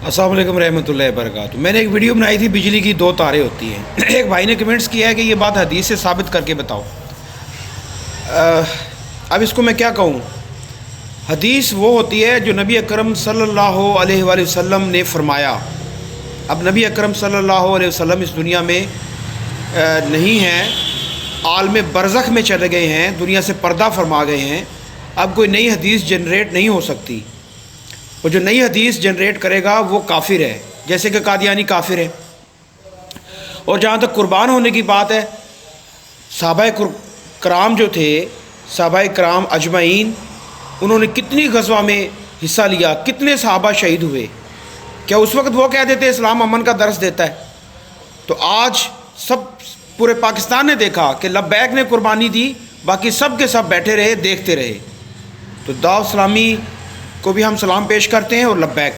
अस्सलाम वालेकुम रहमतुल्लाहि व बरकातहू। मैंने एक वीडियो बनाई थी, बिजली की दो तारें होती हैं। एक भाई ने कमेंट्स किया है कि ये बात हदीस से साबित करके बताओ। अब इसको मैं क्या कहूँ। हदीस वो होती है जो नबी अकरम सल्लल्लाहु अलैहि वसल्लम ने फरमाया। अब नबी अकरम सल्लल्लाहु अलैहि वसल्लम इस दुनिया में नहीं हैं, आलम बरज़ख में चले गए हैं, दुनिया से पर्दा फरमा गए हैं। अब कोई नई हदीस जनरेट नहीं हो सकती। वो जो नई हदीस जनरेट करेगा वो काफिर है, जैसे कि कादियानी काफिर है। और जहाँ तक कुर्बान होने की बात है, सहाबाए कराम जो थे, सहाबाए कराम अजमईन, उन्होंने कितनी गज़वा में हिस्सा लिया, कितने सहाबा शहीद हुए। क्या उस वक्त वो कह देते इस्लाम अमन का दर्स देता है? तो आज सब पूरे पाकिस्तान ने देखा कि लब्बैक ने कुर्बानी दी, बाकी सब के सब बैठे रहे, देखते रहे। तो दाव इस्लामी को भी हम सलाम पेश करते हैं और लब्बैक।